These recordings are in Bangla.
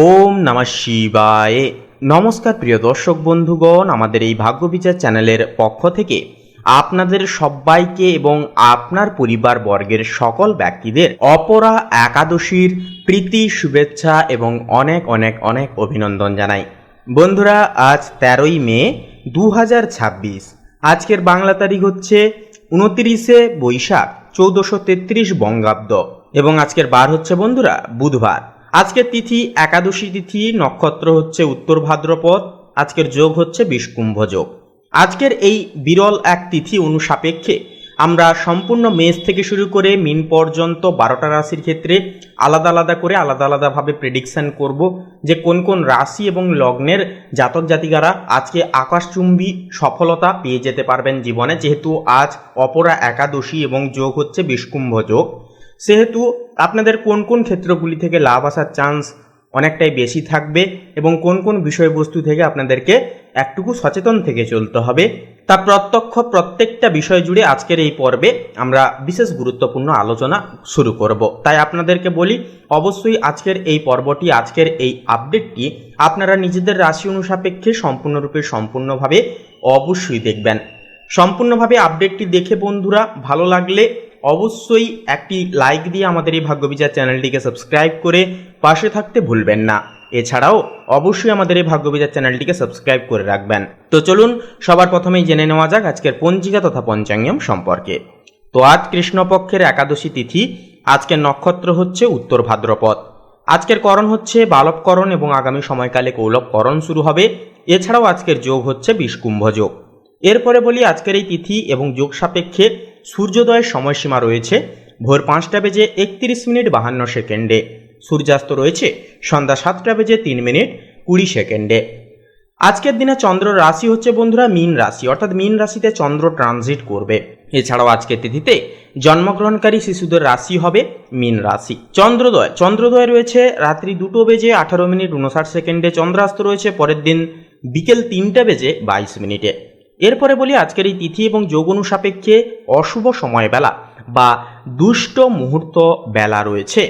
ওম নমঃ শিবায়। নমস্কার প্রিয় দর্শক বন্ধুগণ, আমাদের এই ভাগ্যবিচার চ্যানেলের পক্ষ থেকে আপনাদের সবাইকে এবং আপনার পরিবার বর্গের সকল ব্যক্তিদের অপরা একাদশীর প্রীতি, শুভেচ্ছা এবং অনেক অনেক অনেক অভিনন্দন জানাই। বন্ধুরা, আজ 13ই মে 2026। আজকের বাংলা তারিখ হচ্ছে 29শে বৈশাখ 1433 বঙ্গাব্দ এবং আজকের বার হচ্ছে বন্ধুরা বুধবার। আজকের তিথি একাদশী তিথি, নক্ষত্র হচ্ছে উত্তর ভাদ্রপদ, আজকের যোগ হচ্ছে বিষকুম্ভ যোগ। আজকের এই বিরল এক তিথি অনুসাপেক্ষে আমরা সম্পূর্ণ মেষ থেকে শুরু করে মিন পর্যন্ত 12টা রাশির ক্ষেত্রে আলাদা আলাদা করে আলাদা আলাদাভাবে প্রেডিকশন করব যে কোন কোন রাশি এবং লগ্নের জাতক জাতিকারা আজকে আকাশচুম্বী সফলতা পেয়ে যেতে পারবেন জীবনে। যেহেতু আজ অপরা একাদশী এবং যোগ হচ্ছে বিষকুম্ভ যোগ, সেহেতু আপনাদের কোন কোন ক্ষেত্রগুলি থেকে লাভ আসার চান্স অনেকটাই বেশি থাকবে এবং কোন কোন বিষয়বস্তু থেকে আপনাদেরকে একটুকু সচেতন থেকে চলতে হবে, তা প্রত্যেকটা বিষয় জুড়ে আজকের এই পর্বে আমরা বিশেষ গুরুত্বপূর্ণ আলোচনা শুরু করব। তাই আপনাদেরকে বলি, অবশ্যই আজকের এই পর্বটি, আজকের এই আপডেটটি আপনারা নিজেদের রাশি অনুসাপেক্ষে সম্পূর্ণভাবে অবশ্যই দেখবেন। সম্পূর্ণভাবে আপডেটটি দেখে বন্ধুরা ভালো লাগলে অবশ্যই একটি লাইক দিয়ে আমাদের এই ভাগ্যবিচার চ্যানেলটিকে সাবস্ক্রাইব করে পাশে থাকতে ভুলবেন না। এছাড়াও অবশ্যই আমাদের এই ভাগ্যবিচার চ্যানেলটিকে সাবস্ক্রাইব করে রাখবেন। তো চলুন সবার প্রথমেই জেনে নেওয়া যাক আজকের পঞ্জিকা তথা পঞ্চাঙ্গম সম্পর্কে। তো আজ কৃষ্ণপক্ষের একাদশী তিথি, আজকের নক্ষত্র হচ্ছে উত্তর ভাদ্রপদ, আজকের করণ হচ্ছে বালবকরণ এবং আগামী সময়কালে কৌলবকরণ শুরু হবে। এছাড়াও আজকের যোগ হচ্ছে বিষকুম্ভ যোগ। এরপরে বলি আজকের এই তিথি এবং যোগ সাপেক্ষে সূর্যোদয়ের সময়সীমা রয়েছে ভোর 5টা বেজে 31 মিনিট 52 সেকেন্ডে, সূর্যাস্ত রয়েছে সন্ধ্যা 7টা বেজে 3 মিনিট 20 সেকেন্ডে। আজকের দিনে চন্দ্র রাশি হচ্ছে বন্ধুরা মীন রাশি, অর্থাৎ মীন রাশিতে চন্দ্র ট্রানজিট করবে। এছাড়াও আজকের তিথিতে জন্মগ্রহণকারী শিশুদের রাশি হবে মীন রাশি। চন্দ্রোদয় রয়েছে রাত্রি 2টো বেজে 18 মিনিট 59 সেকেন্ডে, চন্দ্রাস্ত রয়েছে পরের দিন বিকেল 3টা বেজে 22 মিনিটে। এরপরে বলি আজকের এই তিথি এবং যোগ অনুসাপেক্ষে অশুভ সময় বেলা বা দুষ্ট মুহূর্ত বেলা রয়েছে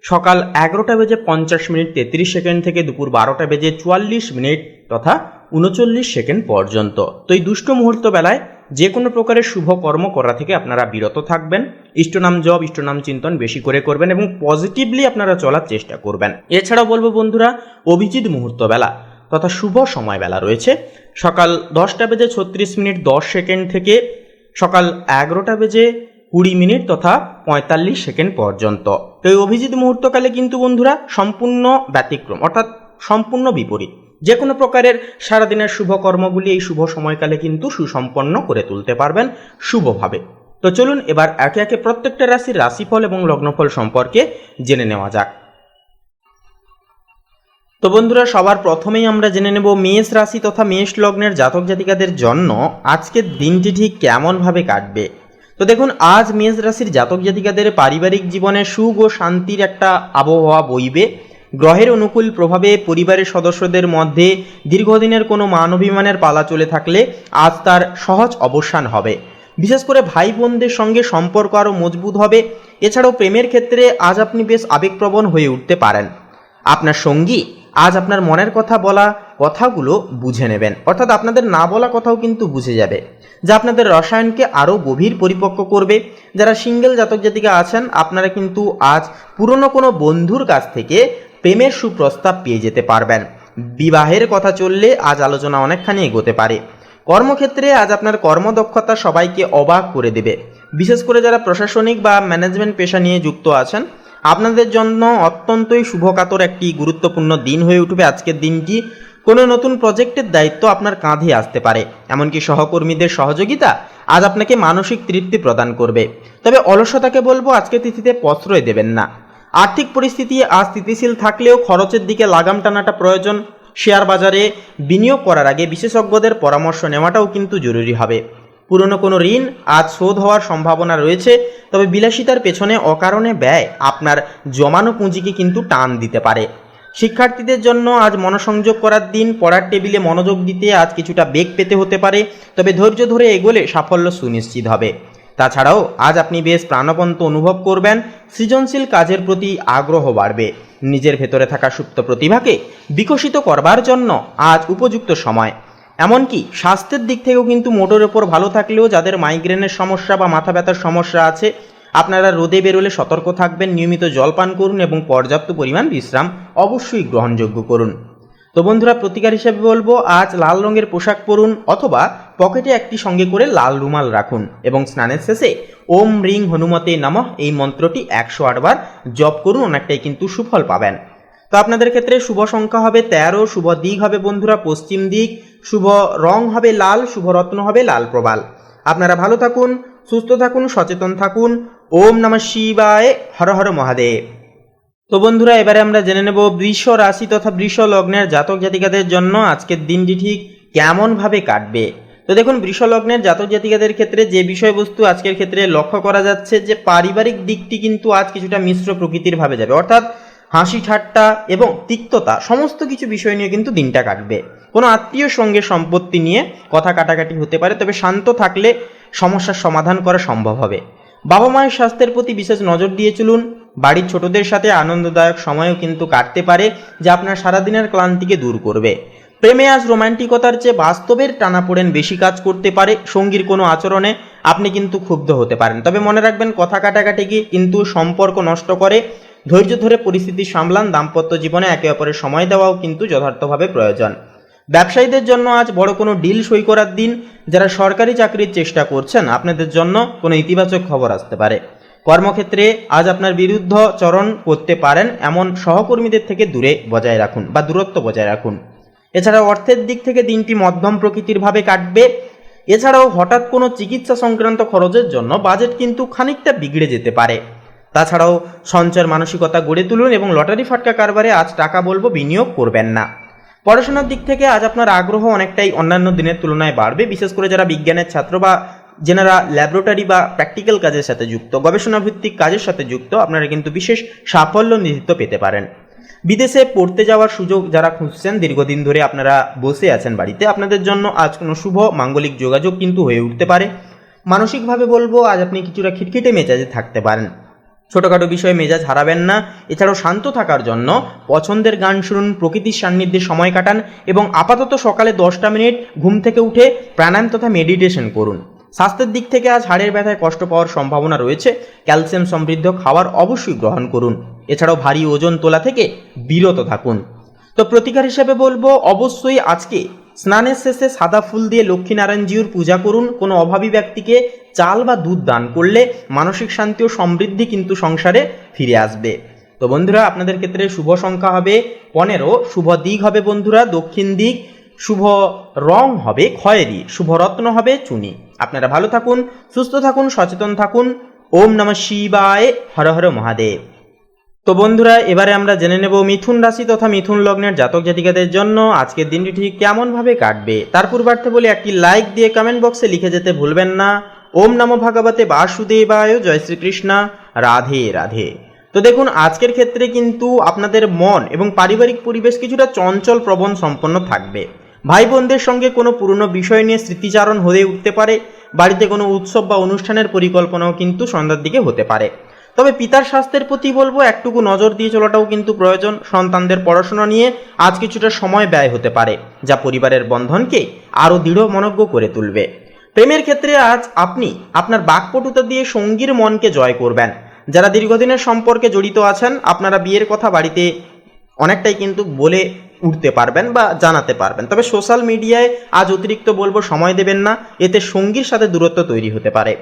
সকাল 11টা বেজে 50 মিনিট 33 সেকেন্ড থেকে দুপুর 12টা বেজে 44 মিনিট তথা 39 সেকেন্ড পর্যন্ত। তো এই দুষ্ট মুহূর্ত বেলায় যে কোনো প্রকারের শুভ কর্ম করা থেকে আপনারা বিরত থাকবেন। ইষ্টনাম জপ, ইষ্টনাম চিন্তন বেশি করে করবেন এবং পজিটিভলি আপনারা চলার চেষ্টা করবেন। এছাড়াও বলবো বন্ধুরা, অভিজিৎ মুহূর্ত বেলা তথা শুভ সময় বেলা রয়েছে সকাল 10টা বেজে 36 মিনিট 10 সেকেন্ড থেকে সকাল 11টা বেজে 20 মিনিট তথা 45 সেকেন্ড পর্যন্ত। তো এই অভিজিৎ মুহূর্তকালে কিন্তু বন্ধুরা সম্পূর্ণ ব্যতিক্রম, অর্থাৎ সম্পূর্ণ বিপরীত। যে কোনো প্রকারের সারাদিনের শুভ কর্মগুলি এই শুভ সময়কালে কিন্তু সুসম্পন্ন করে তুলতে পারবেন শুভভাবে। তো চলুন এবার একে একে প্রত্যেকটা রাশির রাশিফল এবং লগ্নফল সম্পর্কে জেনে নেওয়া যাক। তো বন্ধুরা, সবার প্রথমেই আমরা জেনে নেব মেষ রাশি তথা মেষ লগ্নের জাতক জাতিকাদের জন্য আজকের দিনটি ঠিক কেমনভাবে কাটবে। তো দেখুন, আজ মেষ রাশির জাতক জাতিকাদের পারিবারিক জীবনে সুখ ও শান্তির একটা আবহাওয়া বইবে। গ্রহের অনুকূল প্রভাবে পরিবারের সদস্যদের মধ্যে দীর্ঘদিনের কোনো মান অভিমানের পালা চলে থাকলে আজ তার সহজ অবসান হবে। বিশেষ করে ভাই বোনদের সঙ্গে সম্পর্ক আরও মজবুত হবে। এছাড়াও প্রেমের ক্ষেত্রে আজ আপনি বেশ আবেগপ্রবণ হয়ে উঠতে পারেন। আপনার সঙ্গী আজ আপনার মনের কথা বলা কথাগুলো বুঝে নেবেন, অর্থাৎ আপনাদের না বলা কথাও কিন্তু বুঝে যাবে, যা আপনাদের রসায়নকে আরও গভীর পরিপক্ক করবে। যারা সিঙ্গেল জাতক জাতিকা আছেন, আপনারা কিন্তু আজ পুরনো কোনো বন্ধুর কাছ থেকে প্রেমের সুপ্রস্তাব পেয়ে যেতে পারবেন। বিবাহের কথা চললে আজ আলোচনা অনেকখানি এগোতে পারে। কর্মক্ষেত্রে আজ আপনার কর্মদক্ষতা সবাইকে অবাক করে দেবে। বিশেষ করে যারা প্রশাসনিক বা ম্যানেজমেন্ট পেশা নিয়ে যুক্ত আছেন, আপনাদের জন্য অত্যন্তই শুভকাতর একটি গুরুত্বপূর্ণ দিন হয়ে উঠবে আজকের দিনটি। কোনো নতুন প্রজেক্টের দায়িত্ব আপনার কাঁধে আসতে পারে, এমনকি সহকর্মীদের সহযোগিতা আজ আপনাকে মানসিক তৃপ্তি প্রদান করবে। তবে অলসতাকে বলবো আজকের তিথিতে প্রশ্রয় দেবেন না। আর্থিক পরিস্থিতি আজ স্থিতিশীল থাকলেও খরচের দিকে লাগাম টানাটা প্রয়োজন। শেয়ার বাজারে বিনিয়োগ করার আগে বিশেষজ্ঞদের পরামর্শ নেওয়াটাও কিন্তু জরুরি হবে। পুরনো কোনো ঋণ আজ শোধ হওয়ার সম্ভাবনা রয়েছে, তবে বিলাসিতার পেছনে অকারণে ব্যয় আপনার জমানো পুঁজিকে কিন্তু টান দিতে পারে। শিক্ষার্থীদের জন্য আজ মনোসংযোগ করার দিন। পড়ার টেবিলে মনোযোগ দিতে আজ কিছুটা বেগ পেতে হতে পারে, তবে ধৈর্য ধরে এগোলে সাফল্য সুনিশ্চিত হবে। তাছাড়াও আজ আপনি বেশ প্রাণবন্ত অনুভব করবেন। সৃজনশীল কাজের প্রতি আগ্রহ বাড়বে। নিজের ভেতরে থাকা সুপ্ত প্রতিভাকে বিকশিত করবার জন্য আজ উপযুক্ত সময়। এমনকি স্বাস্থ্যের দিক থেকেও কিন্তু মোটের ওপর ভালো থাকলেও যাদের মাইগ্রেনের সমস্যা বা মাথা ব্যথার সমস্যা আছে, আপনারা রোদে বেরোলে সতর্ক থাকবেন, নিয়মিত জল পান করুন এবং পর্যাপ্ত পরিমাণ বিশ্রাম অবশ্যই গ্রহণযোগ্য করুন। তো বন্ধুরা, প্রতিকার হিসেবে বলবো আজ লাল রঙের পোশাক পরুন অথবা পকেটে একটি সঙ্গে করে লাল রুমাল রাখুন এবং স্নানের শেষে ওম রিং হনুমতে নমঃ এই মন্ত্রটি 108 বার জপ করুন, অনেকটাই কিন্তু সুফল পাবেন। তো আপনাদের ক্ষেত্রে শুভ সংখ্যা হবে 13, শুভ দিক হবে বন্ধুরা পশ্চিম দিক, শুভ রং হবে লাল, শুভ রত্ন হবে লাল প্রবাল। আপনারা ভালো থাকুন, সুস্থ থাকুন, সচেতন থাকুন। ওম নমঃ শিবায়, হর হর মহাদেব। তো বন্ধুরা, এবারে আমরা জেনে নেব বৃষ রাশি তথা বৃষ লগ্নের জাতক জাতিকাদের জন্য আজকের দিনটি ঠিক কেমনভাবে কাটবে। তো দেখুন, বৃষ লগ্নের জাতক জাতিকাদের ক্ষেত্রে যে বিষয়বস্তু আজকের ক্ষেত্রে লক্ষ্য করা যাচ্ছে যে পারিবারিক দিকটি কিন্তু আজ কিছুটা মিশ্র প্রকৃতির ভাবে যাবে, অর্থাৎ হাসি ঠাট্টা এবং তিক্ততা সমস্ত কিছু বিষয় নিয়ে কিন্তু দিনটা কাটবে। কোনো আত্মীয় সঙ্গে সম্পত্তি নিয়ে কথা কাটাকাটি হতে পারে, তবে শান্ত থাকলে সমস্যার সমাধান করা সম্ভব হবে। বাবা মায়ের স্বাস্থ্যের প্রতি বিশেষ নজর দিয়ে চলুন। বাড়ির ছোটদের সাথে আনন্দদায়ক সময়ও কিন্তু কাটতে পারে, যা আপনার সারাদিনের ক্লান্তিকে দূর করবে। প্রেমে আজ রোমান্টিকতার চেয়ে বাস্তবের টানাপোড়েন বেশি কাজ করতে পারে। সঙ্গীর কোনো আচরণে আপনি কিন্তু ক্ষুব্ধ হতে পারেন, তবে মনে রাখবেন কথা কাটাকাটি কিন্তু সম্পর্ক নষ্ট করে। ধৈর্য ধরে পরিস্থিতি সামলান। দাম্পত্য জীবনে একে অপরের সময় দেওয়াও কিন্তু যথার্থভাবে প্রয়োজন। ব্যবসায়ীদের জন্য আজ বড় কোনো ডিল সই করার দিন। যারা সরকারি চাকরির চেষ্টা করছেন, আপনাদের জন্য কোনো ইতিবাচক খবর আসতে পারে। কর্মক্ষেত্রে আজ আপনার বিরুদ্ধচরণ করতে পারেন এমন সহকর্মীদের থেকে দূরত্ব বজায় রাখুন। এছাড়াও অর্থের দিক থেকে দিনটি মধ্যম প্রকৃতির ভাবে কাটবে। এছাড়াও হঠাৎ কোনো চিকিৎসা সংক্রান্ত খরচের জন্য বাজেট কিন্তু খানিকটা বিগড়ে যেতে পারে। তাছাড়াও সঞ্চয়ের মানসিকতা গড়ে তুলুন এবং লটারি ফাটকা কারবারে আজ টাকা বিনিয়োগ করবেন না। পড়াশোনার দিক থেকে আজ আপনার আগ্রহ অনেকটাই অন্যান্য দিনের তুলনায় বাড়বে, বিশেষ করে যারা বিজ্ঞানের ছাত্র বা যেনারা ল্যাবরেটরি বা প্র্যাকটিক্যাল কাজের সাথে যুক্ত, গবেষণা ভিত্তিক কাজের সাথে যুক্ত, আপনারা কিন্তু বিশেষ সাফল্য নিশ্চিত পেতে পারেন। বিদেশে পড়তে যাওয়ার সুযোগ যারা খুঁজছেন, দীর্ঘদিন ধরে আপনারা বসে আছেন বাড়িতে, আপনাদের জন্য আজ কোনো শুভ মাঙ্গলিক যোগাযোগ কিন্তু হয়ে উঠতে পারে। মানসিকভাবে বলবো আজ আপনি কিছুটা খিটখিটে মেজাজে থাকতে পারেন। ছোটোখাটো বিষয়ে মেজাজ হারাবেন না। এছাড়াও শান্ত থাকার জন্য পছন্দের গান শুনুন, প্রকৃতির সান্নিধ্যে সময় কাটান এবং আপাতত সকালে 10টা মিনিট ঘুম থেকে উঠে প্রাণায়াম তথা মেডিটেশন করুন। স্বাস্থ্যের দিক থেকে আজ হাড়ের ব্যথায় কষ্ট পাওয়ার সম্ভাবনা রয়েছে। ক্যালসিয়াম সমৃদ্ধ খাবার অবশ্যই গ্রহণ করুন। এছাড়াও ভারী ওজন তোলা থেকে বিরত থাকুন। তো প্রতিকার হিসেবে বলবো অবশ্যই আজকে স্নানের শেষে সাদা ফুল দিয়ে লক্ষ্মীনারায়ণজিউর পূজা করুন। কোনো অভাবী ব্যক্তিকে চাল বা দুধ দান করলে মানসিক শান্তি ও সমৃদ্ধি কিন্তু সংসারে ফিরে আসবে। তো বন্ধুরা, আপনাদের ক্ষেত্রে শুভ সংখ্যা হবে 15, শুভ দিক হবে বন্ধুরা দক্ষিণ দিক, শুভ রং হবে খয়েরি, শুভ রত্ন হবে চুনি। আপনারা ভালো থাকুন, সুস্থ থাকুন, সচেতন থাকুন। ওম নমঃ শিবায়, হর হর মহাদেব। তো বন্ধুরা, এবারে আমরা জেনে নেব মিথুন রাশি তথা মিথুন লগ্নের জাতক জাতিকাদের জন্য আজকের দিনটি ঠিক কেমনভাবে কাটবে। তার পূর্বার্থে বলে একটি লাইক দিয়ে কমেন্ট বক্সে লিখে যেতে ভুলবেন না। ওম নমো ভগবতে বাসুদেবায়, জয় শ্রীকৃষ্ণ, রাধে রাধে। তো দেখুন, আজকের ক্ষেত্রে কিন্তু আপনাদের মন এবং পারিবারিক পরিবেশ কিছুটা চঞ্চল প্রবণ সম্পন্ন থাকবে। ভাই বোনদের সঙ্গে কোনো পুরনো বিষয় নিয়ে স্মৃতিচারণ হয়ে উঠতে পারে। বাড়িতে কোনো উৎসব বা অনুষ্ঠানের পরিকল্পনাও কিন্তু সন্ধ্যার দিকে হতে পারে। তবে পিতার স্বাস্থ্যের প্রতি বলবো একটুকু নজর দিয়ে চলাটাও কিন্তু প্রয়োজন। সন্তানদের পড়াশোনা নিয়ে আজ কিছুটা সময় ব্যয় হতে পারে, যা পরিবারের বন্ধনকে আরও দৃঢ় মনোজ্ঞ করে তুলবে। প্রেমের ক্ষেত্রে আজ আপনি আপনার বাকপটুতা দিয়ে সঙ্গীর মনকে জয় করবেন। যারা দীর্ঘদিনের সম্পর্কে জড়িত আছেন, আপনারা বিয়ের কথা বাড়িতে অনেকটাই কিন্তু বলে উঠতে পারবেন বা জানাতে পারবেন। তবে সোশ্যাল মিডিয়ায় আজ অতিরিক্ত বলবো সময় দেবেন না, এতে সঙ্গীর সাথে দূরত্ব তৈরি হতে পারে।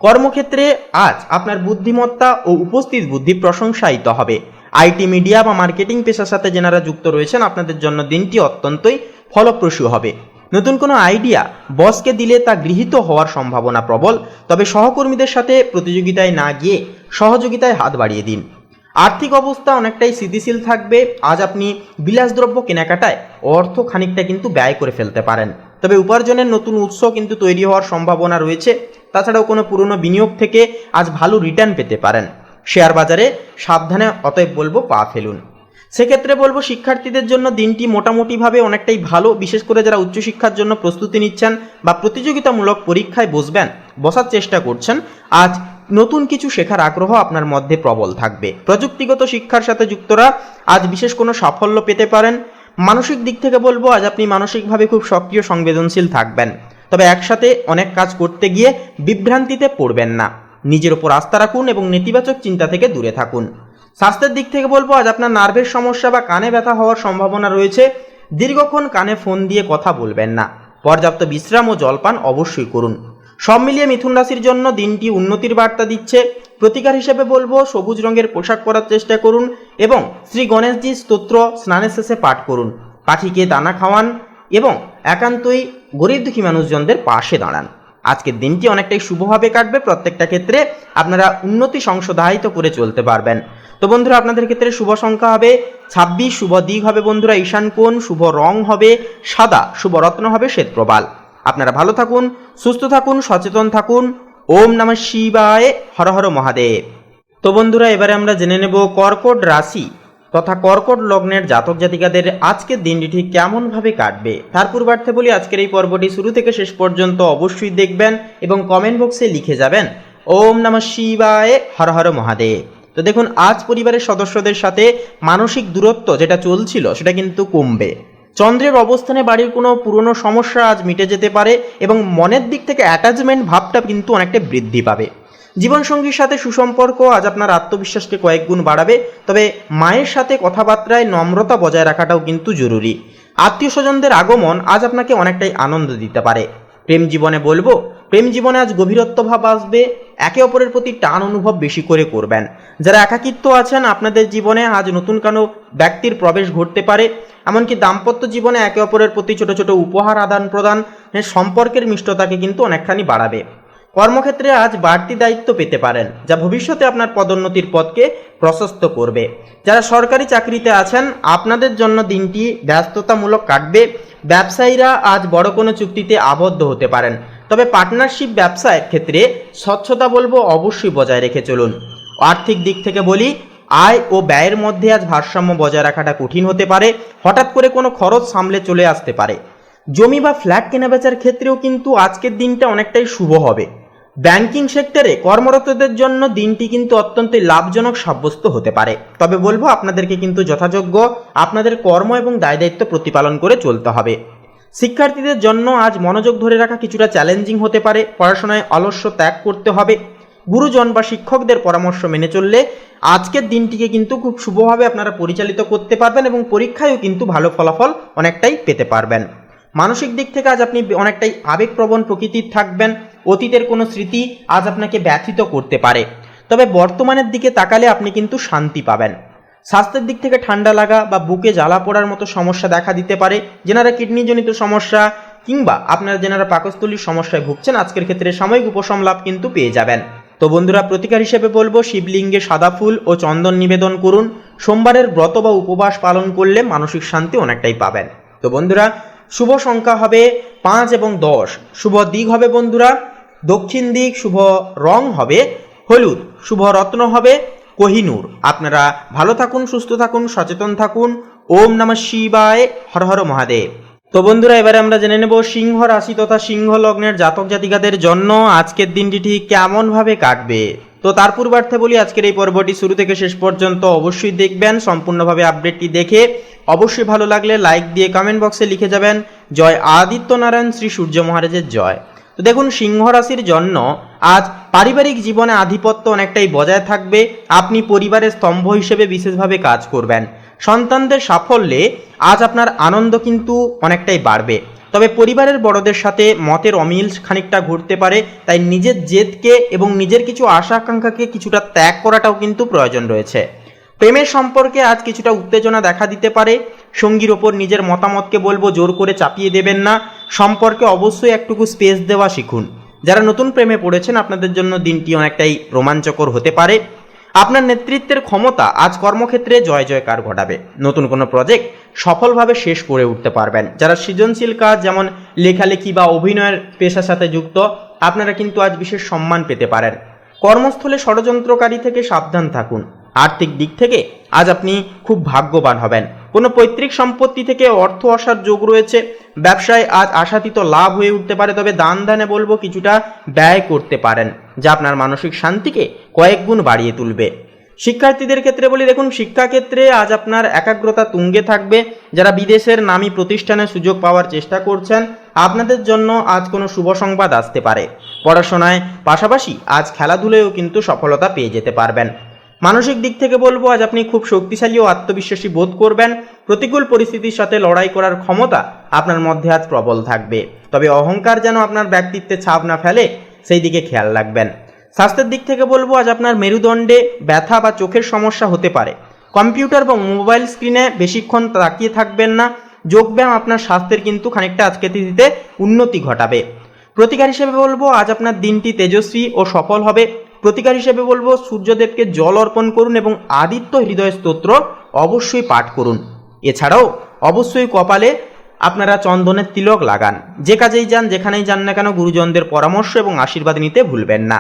কর্মক্ষেত্রে আজ আপনার বুদ্ধিমত্তা ও উপস্থিত বুদ্ধি প্রশংসায়িত হবে। আইটি, মিডিয়া বা মার্কেটিং পেশার সাথে যারা যুক্ত রয়েছেন, আপনাদের জন্য দিনটি অত্যন্তই ফলপ্রসূ হবে। নতুন কোনো আইডিয়া বসকে দিলে তা গৃহীত হওয়ার সম্ভাবনা প্রবল। তবে সহকর্মীদের সাথে প্রতিযোগিতায় না গিয়ে সহযোগিতায় হাত বাড়িয়ে দিন। আর্থিক অবস্থা অনেকটাই স্থিতিশীল থাকবে। আজ আপনি বিলাসদ্রব্য কেনাকাটায় অর্থ খানিকটা কিন্তু ব্যয় করে ফেলতে পারেন। তবে উপার্জনের নতুন উৎস কিন্তু তৈরি হওয়ার সম্ভাবনা রয়েছে। তাছাড়াও কোনো পুরনো বিনিয়োগ থেকে আজ ভালো রিটার্ন পেতে পারেন। শেয়ার বাজারে সাবধানে অতএব বলবো পা ফেলুন। সেক্ষেত্রে বলবো শিক্ষার্থীদের জন্য দিনটি মোটামুটিভাবে অনেকটাই ভালো, বিশেষ করে যারা উচ্চশিক্ষার জন্য প্রস্তুতি নিচ্ছেন বা প্রতিযোগিতামূলক পরীক্ষায় বসার চেষ্টা করছেন, আজ নতুন কিছু শেখার আগ্রহ আপনার মধ্যে প্রবল থাকবে। প্রযুক্তিগত শিক্ষার সাথে যুক্তরা আজ বিশেষ কোনো সাফল্য পেতে পারেন। মানসিক দিক থেকে বলবো আজ আপনি মানসিকভাবে খুব সক্রিয় সংবেদনশীল থাকবেন, তবে একসাথে অনেক কাজ করতে গিয়ে বিভ্রান্তিতে পড়বেন না। নিজের উপর আস্থা রাখুন এবং নেতিবাচক চিন্তা থেকে দূরে থাকুন। স্বাস্থ্যের দিক থেকে বলবো আজ আপনার নার্ভের সমস্যা বা কানে ব্যথা হওয়ার সম্ভাবনা রয়েছে। দীর্ঘক্ষণ কানে ফোন দিয়ে কথা বলবেন না। পর্যাপ্ত বিশ্রাম ও জলপান অবশ্যই করুন। সব মিলিয়ে মিথুন রাশির জন্য দিনটি উন্নতির বার্তা দিচ্ছে। প্রতিকার হিসেবে বলবো সবুজ রঙের পোশাক পরার চেষ্টা করুন এবং শ্রী গণেশজি স্তোত্র স্নানের শেষে পাঠ করুন। পাখিকে দানা খাওয়ান এবং একান্তই গরিব দুঃখী মানুষজনদের পাশে দাঁড়ান। আজকের দিনটি অনেকটাই শুভভাবে কাটবে। প্রত্যেকটা ক্ষেত্রে আপনারা উন্নতি সংশোধায়িত করে চলতে পারবেন। তো বন্ধুরা, আপনাদের ক্ষেত্রে শুভ সংখ্যা হবে 26, শুভ দিক হবে বন্ধুরা ঈশান কোণ, শুভ রং হবে সাদা, শুভ রত্ন হবে শ্বেতপ্রবাল। আপনারা ভালো থাকুন, সুস্থ থাকুন, সচেতন থাকুন। ওম নমঃ শিবায়, হর হর মহাদেব। তো বন্ধুরা, এবারে আমরা জেনে নেব কর্কট রাশি তথা কর্কট লগ্নের জাতক জাতিকাদের আজকের দিনটি ঠিক কেমনভাবে কাটবে। তার পূর্বার্থে বলি, আজকের এই পর্বটি শুরু থেকে শেষ পর্যন্ত অবশ্যই দেখবেন এবং কমেন্ট বক্সে লিখে যাবেন ওম নমঃ শিবায়, হর হর মহাদেব। তো দেখুন, আজ পরিবারের সদস্যদের সাথে মানসিক দূরত্ব যেটা চলছিল সেটা কিন্তু কমবে। চন্দ্রের অবস্থানে বাড়ির কোনো পুরনো সমস্যা আজ মিটে যেতে পারে এবং মনের দিক থেকে অ্যাটাচমেন্ট ভাবটা কিন্তু অনেকটা বৃদ্ধি পাবে। জীবনসঙ্গীর সাথে সুসম্পর্ক আজ আপনার আত্মবিশ্বাসকে কয়েক গুণ বাড়াবে। তবে মায়ের সাথে কথাবার্তায় নম্রতা বজায় রাখাটাও কিন্তু জরুরি। আত্মীয় স্বজনদের আগমন আজ আপনাকে অনেকটাই আনন্দ দিতে পারে। প্রেম জীবনে বলবো, প্রেম জীবনে আজ গভীরত্ব ভাব আসবে। একে অপরের প্রতি টান অনুভব বেশি করে করবেন। যারা একাকিত্ব আছেন, আপনাদের জীবনে আজ নতুন কোনো ব্যক্তির প্রবেশ ঘটতে পারে। এমনকি দাম্পত্য জীবনে একে অপরের প্রতি ছোট ছোট উপহার আদান প্রদান সম্পর্কের মিষ্টতাকে কিন্তু অনেকখানি বাড়াবে। কর্মক্ষেত্রে আজ বাড়তি দায়িত্ব পেতে পারেন, যা ভবিষ্যতে আপনার পদোন্নতির পথকে প্রশস্ত করবে। যারা সরকারি চাকরিতে আছেন, আপনাদের জন্য দিনটি ব্যস্ততামূলক কাটবে। ব্যবসায়ীরা আজ বড় কোনো চুক্তিতে আবদ্ধ হতে পারেন, তবে পার্টনারশিপ ব্যবসায়ের ক্ষেত্রে স্বচ্ছতা বলবো অবশ্যই বজায় রেখে চলুন। আর্থিক দিক থেকে বলি, আয় ও ব্যয়ের মধ্যে আজ ভারসাম্য বজায় রাখাটা কঠিন হতে পারে। হঠাৎ করে কোনো খরচ সামলে চলে আসতে পারে। জমি বা ফ্ল্যাট কেনাবেচার ক্ষেত্রেও কিন্তু আজকের দিনটা অনেকটাই শুভ হবে। ব্যাংকিং সেক্টরে কর্মরতদের জন্য দিনটি কিন্তু অত্যন্ত লাভজনক সাব্যস্ত হতে পারে। তবে বলবো আপনাদেরকে কিন্তু যথাযোগ্য আপনাদের কর্ম এবং দায় দায়িত্ব প্রতিপালন করে চলতে হবে। শিক্ষার্থীদের জন্য আজ মনোযোগ ধরে রাখা কিছুটা চ্যালেঞ্জিং হতে পারে। পড়াশোনায় অলস্য ত্যাগ করতে হবে। গুরুজন বা শিক্ষকদের পরামর্শ মেনে চললে আজকের দিনটিকে কিন্তু খুব শুভভাবে আপনারা পরিচালিত করতে পারবেন এবং পরীক্ষায়ও কিন্তু ভালো ফলাফল অনেকটাই পেতে পারবেন। মানসিক দিক থেকে আজ আপনি অনেকটাই আবেগপ্রবণ প্রকৃতির থাকবেন। অতীতের কোনো স্মৃতি আজ আপনাকে ব্যথিত করতে পারে, তবে বর্তমানের দিকে তাকালে আপনি কিন্তু শান্তি পাবেন। স্বাস্থ্যের দিক থেকে ঠান্ডা লাগা বা বুকে জ্বালা পোড়ার মতো সমস্যা দেখা দিতে পারে। যেনারা কিডনিজনিত সমস্যা কিংবা আপনারা যেনারা পাকস্থলীর সমস্যায় ভুগছেন, আজকের ক্ষেত্রে সাময়িক উপশম লাভ কিন্তু পেয়ে যাবেন। তো বন্ধুরা, প্রতিকার হিসেবে বলবো শিবলিঙ্গে সাদা ফুল ও চন্দন নিবেদন করুন। সোমবারের ব্রত বা উপবাস পালন করলে মানসিক শান্তি অনেকটাই পাবেন। তো বন্ধুরা, শুভ সংখ্যা হবে 5 এবং 10। শুভ দিক হবে বন্ধুরা দক্ষিণ দিক। শুভ রং হবে হলুদ। শুভ রত্ন হবে কোহিনূর। আপনারা ভালো থাকুন, সুস্থ থাকুন, সচেতন থাকুন। ওম নমঃ শিবায়, হর হর মহাদেব। তো বন্ধুরা, এবারে আমরা জেনে নেব সিংহ রাশি তথা সিংহ লগ্নের জাতক জাতিকাদের জন্য আজকের দিনটি ঠিক কেমনভাবে কাটবে। তো তার পূর্বার্থে বলি, আজকের এই পর্বটি শুরু থেকে শেষ পর্যন্ত অবশ্যই দেখবেন। সম্পূর্ণভাবে আপডেটটি দেখে অবশ্যই ভালো লাগলে লাইক দিয়ে কমেন্ট বক্সে লিখে যাবেন জয় আদিত্য নারায়ণ শ্রী সূর্য মহারাজের জয়। তো দেখুন, সিংহ রাশির জন্য আজ পারিবারিক জীবনে আধিপত্য অনেকটাই বজায় থাকবে। আপনি পরিবারের স্তম্ভ হিসেবে বিশেষভাবে কাজ করবেন। সন্তানদের সাফল্যে আজ আপনার আনন্দ কিন্তু অনেকটাই বাড়বে। তবে পরিবারের বড়দের সাথে মতের অমিল খানিকটা ঘটতে পারে, তাই নিজের জেদকে এবং নিজের কিছু আশা আকাঙ্ক্ষাকে কিছুটা ত্যাগ করাটাও কিন্তু প্রয়োজন রয়েছে। প্রেমের সম্পর্কে আজ কিছুটা উত্তেজনা দেখা দিতে পারে। সঙ্গীর ওপর নিজের মতামতকে বলবো জোর করে চাপিয়ে দেবেন না। সম্পর্কে অবশ্যই একটুকু স্পেস দেওয়া শিখুন। যারা নতুন প্রেমে পড়েছেন, আপনাদের জন্য দিনটি অনেকটাই রোমাঞ্চকর হতে পারে। আপনার নেতৃত্বের ক্ষমতা আজ কর্মক্ষেত্রে জয় জয়কার ঘটাবে। নতুন কোনো প্রজেক্ট সফলভাবে শেষ করে উঠতে পারবেন। যারা সৃজনশীল কাজ যেমন লেখালেখি বা অভিনয়ের পেশার সাথে যুক্ত, আপনারা কিন্তু আজ বিশেষ সম্মান পেতে পারেন। কর্মস্থলে ষড়যন্ত্রকারী থেকে সাবধান থাকুন। আর্থিক দিক থেকে আজ আপনি খুব ভাগ্যবান হবেন। কোনো পৈতৃক সম্পত্তি থেকে অর্থ আসার যোগ রয়েছে। ব্যবসায় আজ আশাতীত লাভ হয়ে উঠতে পারে, তবে দান ধ্যানে বলবো কিছুটা ব্যয় করতে পারেন, যা আপনার মানসিক শান্তিকে কয়েক গুণ বাড়িয়ে তুলবে। শিক্ষার্থীদের ক্ষেত্রে বলি, দেখুন শিক্ষাক্ষেত্রে আজ আপনার একাগ্রতা তুঙ্গে থাকবে। যারা বিদেশের নামী প্রতিষ্ঠানে সুযোগ পাওয়ার চেষ্টা করছেন, আপনাদের জন্য আজ কোনো শুভ সংবাদ আসতে পারে। পড়াশোনায় পাশাপাশি আজ খেলাধুলায়ও কিন্তু সফলতা পেয়ে যেতে পারবেন। মানসিক দিক থেকে বলবো, আজ আপনি খুব শক্তিশালী ও আত্মবিশ্বাসী বোধ করবেন। প্রতিকূল পরিস্থিতির সাথে লড়াই করার ক্ষমতা আপনার মধ্যে আজ প্রবল থাকবে, তবে অহংকার যেন আপনার ব্যক্তিত্বে ছাপ না ফেলে সেই দিকে খেয়াল রাখবেন। স্বাস্থ্যের দিক থেকে বলবো, আজ আপনার মেরুদণ্ডে ব্যথা বা চোখের সমস্যা হতে পারে। কম্পিউটার বা মোবাইল স্ক্রিনে বেশিক্ষণ তাকিয়ে থাকবেন না। যোগব্যায়াম আপনার স্বাস্থ্যের কিন্তু খানিকটা আজকের তিথিতে উন্নতি ঘটাবে। প্রতিকার হিসেবে বলবো, আজ আপনার দিনটি তেজস্বী ও সফল হবে। প্রতিকার হিসেবে বলবো, সূর্যদেবকে জল অর্পণ করুন এবং আদিত্য হৃদয় স্তোত্র অবশ্যই পাঠ করুন। এছাড়াও অবশ্যই কপালে আপনারা চন্দনের তিলক লাগান। যে কাজেই যান, যেখানেই যান না কেন, গুরুজনদের পরামর্শ এবং আশীর্বাদ নিতে ভুলবেন না।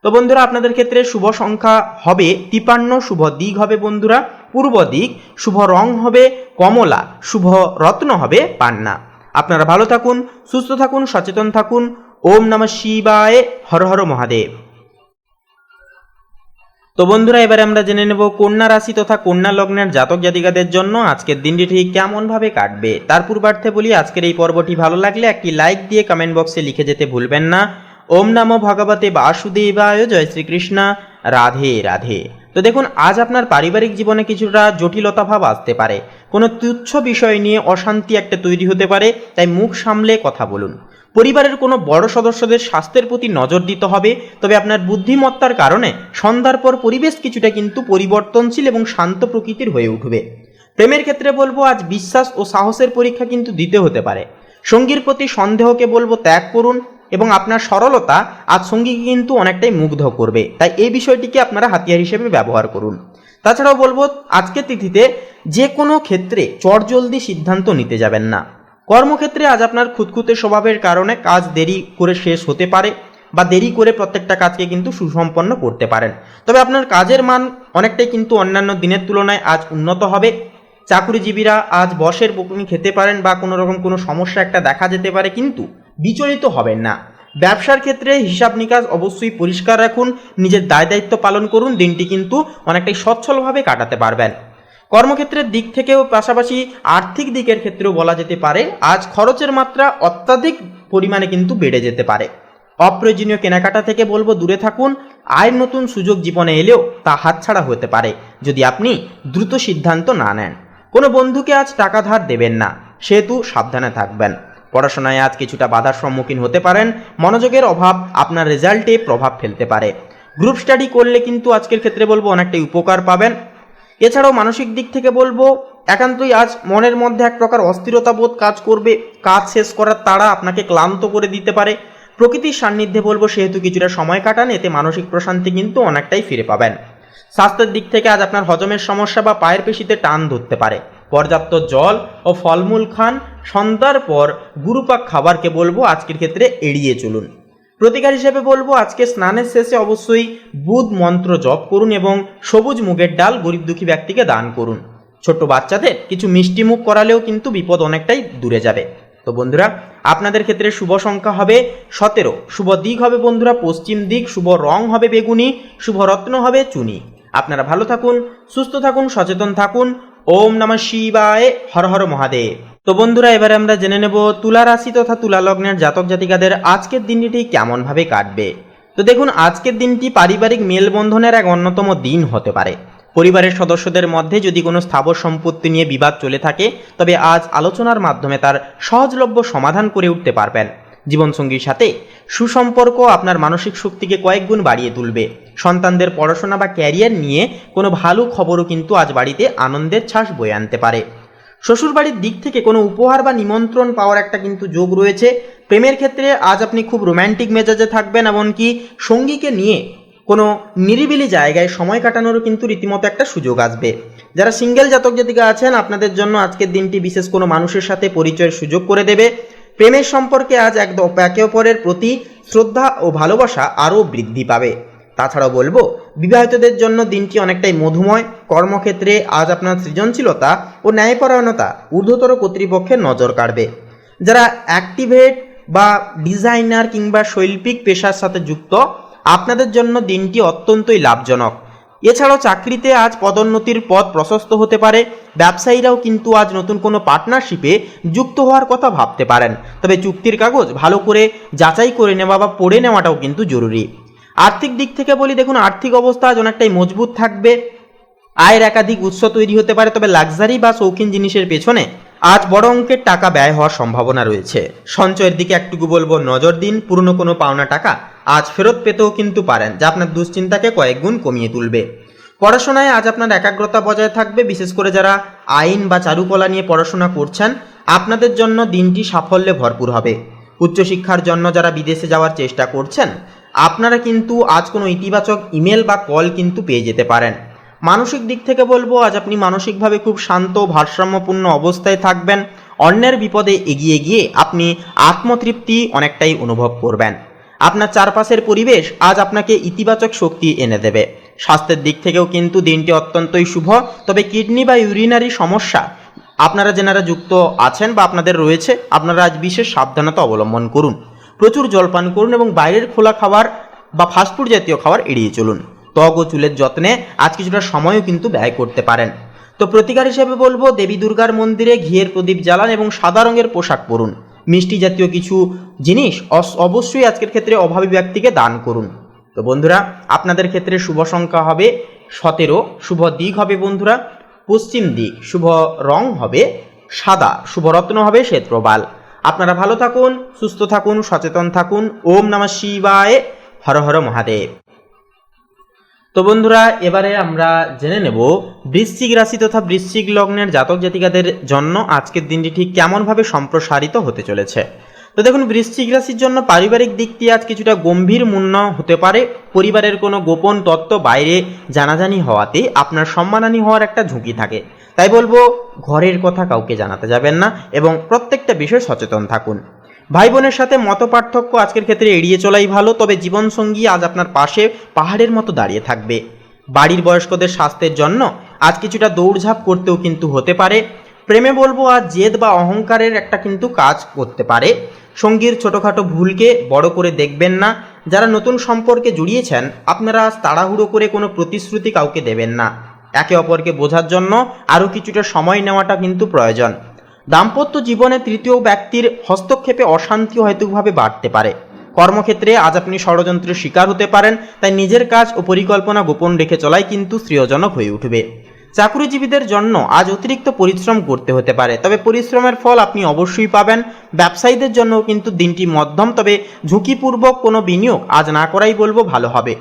তো বন্ধুরা, আপনাদের ক্ষেত্রে শুভ সংখ্যা হবে 53, শুভ দিক হবে বন্ধুরা পূর্ব দিক, শুভ রং হবে কমলা, শুভ রত্ন হবে পান্না। আপনারা ভালো থাকুন, সুস্থ থাকুন, সচেতন থাকুন। ওম নমঃ শিবায়, হর হর মহাদেব। তো বন্ধুরা, এবারে আমরা জেনে নেব কন্যা রাশি তথা কন্যা লগ্নের জাতক জাতিকাদের জন্য আজকের দিনটি ঠিক কেমন ভাবে কাটবে। তার পূর্বার্থে বলি, আজকের এই পর্বটি ভালো লাগলে একটি লাইক দিয়ে কমেন্ট বক্সে লিখে যেতে ভুলবেন না। ওম নমো ভগবতে বাসুদেবায়, জয় শ্রীকৃষ্ণ, রাধে রাধে। তো দেখুন, আজ আপনার পারিবারিক জীবনে কিছুটা জটিলতা ভাব আসতে পারে। কোনো তুচ্ছ বিষয় নিয়ে অশান্তি একটা তৈরি হতে পারে, তাই মুখ সামলে কথা বলুন। পরিবারের কোনো বড় সদস্যদের স্বাস্থ্যের প্রতি নজর দিতে হবে, তবে আপনার বুদ্ধিমত্তার কারণে সন্ধ্যার পর পরিবেশ কিছুটা কিন্তু পরিবর্তনশীল এবং শান্ত প্রকৃতির হয়ে উঠবে। প্রেমের ক্ষেত্রে বলবো, আজ বিশ্বাস ও সাহসের পরীক্ষা কিন্তু দিতে হতে পারে। সঙ্গীর প্রতি সন্দেহকে বলবো ত্যাগ করুন, এবং আপনার সরলতা আজ সঙ্গীকে কিন্তু অনেকটাই মুগ্ধ করবে, তাই এই বিষয়টিকে আপনারা হাতিয়ার হিসেবে ব্যবহার করুন। তাছাড়াও বলবো, আজকের তিথিতে যে কোনো ক্ষেত্রে চটজলদি সিদ্ধান্ত নিতে যাবেন না। কর্মক্ষেত্রে আজ আপনার খুঁতখুঁতে স্বভাবের কারণে কাজ দেরি করে শেষ হতে পারে, বা দেরি করে প্রত্যেকটা কাজকে কিন্তু সুসম্পন্ন করতে পারেন, তবে আপনার কাজের মান অনেকটাই কিন্তু অন্যান্য দিনের তুলনায় আজ উন্নত হবে। চাকুরিজীবীরা আজ বসের বকুনি খেতে পারেন, বা কোনো রকম কোনো সমস্যা একটা দেখা যেতে পারে, কিন্তু বিচলিত হবেন না। ব্যবসার ক্ষেত্রে হিসাব নিকাশ অবশ্যই পরিষ্কার রাখুন, নিজের দায় দায়িত্ব পালন করুন। দিনটি কিন্তু অনেকটাই সচ্ছলভাবে কাটাতে পারবেন। কর্মক্ষেত্রের দিক থেকেও পাশাপাশি আর্থিক দিকের ক্ষেত্রেও বলা যেতে পারে, আজ খরচের মাত্রা অত্যাধিক পরিমাণে কিন্তু বেড়ে যেতে পারে। অপ্রয়োজনীয় কেনাকাটা থেকে বলবো দূরে থাকুন। আয়ের নতুন সুযোগ জীবনে এলেও তা হাতছাড়া হতে পারে যদি আপনি দ্রুত সিদ্ধান্ত না নেন। কোনো বন্ধুকে আজ টাকা ধার দেবেন না, সেহেতু সাবধানে থাকবেন। পড়াশোনায় আজ কিছুটা বাধার সম্মুখীন হতে পারেন। মনোযোগের অভাব আপনার রেজাল্টে প্রভাব ফেলতে পারে। গ্রুপ স্টাডি করলে কিন্তু আজকের ক্ষেত্রে বলবো অনেকটাই উপকার পাবেন। এছাড়াও মানসিক দিক থেকে বলবো, একান্তই আজ মনের মধ্যে এক প্রকার অস্থিরতা বোধ কাজ করবে। কাজ শেষ করার তাড়া আপনাকে ক্লান্ত করে দিতে পারে। প্রকৃতির সান্নিধ্যে বলবো, সেহেতু কিছুটা সময় কাটান, এতে মানসিক প্রশান্তি কিন্তু অনেকটাই ফিরে পাবেন। স্বাস্থ্যের দিক থেকে আজ আপনার হজমের সমস্যা বা পায়ের পেশিতে টান ধরতে পারে। পর্যাপ্ত জল ও ফলমূল খান। সন্ধ্যার পর গুরুপাক খাবারকে বলবো আজকের ক্ষেত্রে এড়িয়ে চলুন। প্রতিকার হিসেবে বলবো, আজকে স্নানের শেষে অবশ্যই বুধ মন্ত্র জপ করুন এবং সবুজ মুগের ডাল গরিব দুঃখী ব্যক্তিকে দান করুন। ছোট্ট বাচ্চাদের কিছু মিষ্টি মুখ করালেও কিন্তু বিপদ অনেকটাই দূরে যাবে। তো বন্ধুরা, আপনাদের ক্ষেত্রে শুভ সংখ্যা হবে 17, শুভ দিক হবে বন্ধুরা পশ্চিম দিক, শুভ রং হবে বেগুনি, শুভ রত্ন হবে চুনি। আপনারা ভালো থাকুন, সুস্থ থাকুন, সচেতন থাকুন। ওম নমঃ শিবায়, হর হর মহাদেব। তো বন্ধুরা, এবারে আমরা জেনে নেব তুলা রাশি তথা তুলা লগ্নের জাতক জাতিকাদের আজকের দিনটি কেমন ভাবে কাটবে। তো দেখুন, আজকের দিনটি পারিবারিক মেলবন্ধনের এক অন্যতম দিন হতে পারে। পরিবারের সদস্যদের মধ্যে যদি কোনো স্থাবর সম্পত্তি নিয়ে বিবাদ চলে থাকে, তবে আজ আলোচনার মাধ্যমে তার সহজলভ্য সমাধান করে উঠতে পারবেন। জীবনসঙ্গীর সাথে সুসম্পর্ক আপনার মানসিক শক্তিকে কয়েক গুণ বাড়িয়ে তুলবে। সন্তানদের পড়াশোনা বা ক্যারিয়ার নিয়ে কোনো ভালো খবরও কিন্তু আজ বাড়িতে আনন্দের ছাস বয়ে আনতে পারে। শ্বশুরবাড়ির দিক থেকে কোনো উপহার বা নিমন্ত্রণ পাওয়ার একটা কিন্তু যোগ রয়েছে। প্রেমের ক্ষেত্রে আজ আপনি খুব রোম্যান্টিক মেজাজে থাকবেন, এমনকি সঙ্গীকে নিয়ে কোনো নিরিবিলি জায়গায় সময় কাটানোরও কিন্তু রীতিমতো একটা সুযোগ আসবে। যারা সিঙ্গেল জাতক জাতিকা আছেন, আপনাদের জন্য আজকের দিনটি বিশেষ কোনো মানুষের সাথে পরিচয়ের সুযোগ করে দেবে। প্রেমের সম্পর্কে আজ একে অপরের প্রতি শ্রদ্ধা ও ভালোবাসা আরও বৃদ্ধি পাবে। তাছাড়াও বলবো বিবাহিতদের জন্য দিনটি অনেকটাই মধুময়। কর্মক্ষেত্রে আজ আপনার সৃজনশীলতা ও ন্যায়পরায়ণতা ঊর্ধ্বতর কর্তৃপক্ষের নজর কাড়বে। যারা অ্যাক্টিভেট বা ডিজাইনার কিংবা শৈল্পিক পেশার সাথে যুক্ত, আপনাদের জন্য দিনটি অত্যন্তই লাভজনক। এছাড়াও চাকরিতে আজ পদোন্নতির পথ প্রশস্ত হতে পারে। ব্যবসায়ীরাও কিন্তু আজ নতুন কোনো পার্টনারশিপে যুক্ত হওয়ার কথা ভাবতে পারেন, তবে চুক্তির কাগজ ভালো করে যাচাই করে নেওয়া বা পড়ে নেওয়াটাও কিন্তু জরুরি। আর্থিক দিক থেকে বলি, দেখুন আর্থিক অবস্থা আজ অনেকটাই মজবুত থাকবে। আয়ের একাধিক উৎস তৈরি হতে পারে, তবে লাক্সারি বা শৌখিন জিনিসের পেছনে আজ বড় অঙ্কের টাকা ব্যয় হওয়ার সম্ভাবনা রয়েছে। সঞ্চয়ের দিকে একটুকু বলবো নজর দিন। পুরনো কোনো পাওনা টাকা আজ ফেরত পেতেও কিন্তু পারেন, যা আপনার দুশ্চিন্তাকে কয়েক গুণ কমিয়ে তুলবে। পড়াশোনায় আজ আপনার একাগ্রতা বজায় থাকবে। বিশেষ করে যারা আইন বা চারুকলা নিয়ে পড়াশোনা করছেন, আপনাদের জন্য দিনটি সাফল্যে ভরপুর হবে। উচ্চশিক্ষার জন্য যারা বিদেশে যাওয়ার চেষ্টা করছেন, আপনারা কিন্তু আজ কোনো ইতিবাচক ইমেল বা কল কিন্তু পেয়ে যেতে পারেন। মানসিক দিক থেকে বলবো আজ আপনি মানসিকভাবে খুব শান্ত ভারসাম্যপূর্ণ অবস্থায় থাকবেন। অন্যের বিপদে এগিয়ে গিয়ে আপনি আত্মতৃপ্তি অনেকটাই অনুভব করবেন। আপনার চারপাশের পরিবেশ আজ আপনাকে ইতিবাচক শক্তি এনে দেবে। স্বাস্থ্যের দিক থেকেও কিন্তু দিনটি অত্যন্তই শুভ, তবে কিডনি বা ইউরিনারি সমস্যা আপনারা যেনারা যুক্ত আছেন বা আপনাদের রয়েছে, আপনারা আজ বিশেষ সাবধানতা অবলম্বন করুন। প্রচুর জলপান করুন এবং বাইরের খোলা খাবার বা ফাস্টফুড জাতীয় খাবার এড়িয়ে চলুন। ত্বক ও চুলের যত্নে আজ কিছুটা সময়ও কিন্তু ব্যয় করতে পারেন। তো প্রতিকার হিসেবে বলবো দেবী দুর্গার মন্দিরে ঘিয়ের প্রদীপ জ্বালান এবং সাদা রঙের পোশাক পরুন। মিষ্টি জাতীয় কিছু জিনিস অবশ্যই আজকের ক্ষেত্রে অভাবী ব্যক্তিকে দান করুন। তো বন্ধুরা, আপনাদের ক্ষেত্রে শুভ সংখ্যা হবে 17, শুভ দিক হবে বন্ধুরা পশ্চিম দিক, শুভ রং হবে সাদা, শুভ রত্ন হবে শ্বেতপ্রবাল। আপনারা ভালো থাকুন, সুস্থ থাকুন, সচেতন থাকুন। ওম নমঃ শিবায়, হর হর মহাদেব। তো বন্ধুরা, এবারে আমরা জেনে নেব বৃশ্চিক রাশি তথা বৃশ্চিক লগ্নের জাতক জাতিকাদের জন্য আজকের দিনটি ঠিক কেমনভাবে সম্প্রসারিত হতে চলেছে। তো দেখুন, বৃশ্চিক রাশির জন্য পারিবারিক দিকটি আজ কিছুটা গম্ভীর মূল্য হতে পারে। পরিবারের কোনো গোপন তত্ত্ব বাইরে জানাজানি হওয়াতে আপনার সম্মানহানি হওয়ার একটা ঝুঁকি থাকে। তাই বলবো ঘরের কথা কাউকে জানাতে যাবেন না এবং প্রত্যেকটা বিষয়ে সচেতন থাকুন। ভাই বোনের সাথে মত পার্থক্য আজকের ক্ষেত্রে এড়িয়ে চলাই ভালো, তবে জীবনসঙ্গী আজ আপনার পাশে পাহাড়ের মতো দাঁড়িয়ে থাকবে। বাড়ির বয়স্কদের স্বাস্থ্যের জন্য আজ কিছুটা দৌড়ঝাঁপ করতেও কিন্তু হতে পারে। প্রেমে বলবো আজ জেদ বা অহংকারের একটা কিন্তু কাজ করতে পারে। সঙ্গীর ছোটোখাটো ভুলকে বড় করে দেখবেন না। যারা নতুন সম্পর্কে জড়িয়েছেন, আপনারা আজ তাড়াহুড়ো করে কোনো প্রতিশ্রুতি কাউকে দেবেন না। একে অপরকে বোঝার জন্য আরও কিছুটা সময় নেওয়াটা কিন্তু প্রয়োজন। দাম্পত্য জীবনে তৃতীয় ব্যক্তির হস্তক্ষেপে অশান্তি হয়তোভাবে বাড়তে পারে। কর্মক্ষেত্রে আজ আপনি ষড়যন্ত্রের শিকার হতে পারেন, তাই নিজের কাজ ও পরিকল্পনা গোপন রেখে চলাই কিন্তু শ্রেয়জনক হয়ে উঠবে। চাকরিজীবীদের জন্য আজ অতিরিক্ত পরিশ্রম করতে হতে পারে, তবে পরিশ্রমের ফল আপনি অবশ্যই পাবেন। ব্যবসায়ীদের জন্য কিন্তু দিনটি মধ্যম, তবে ঝুঁকিপূর্বক কোনো বিনিয়োগ আজ না করাই বলবো ভালো হবে।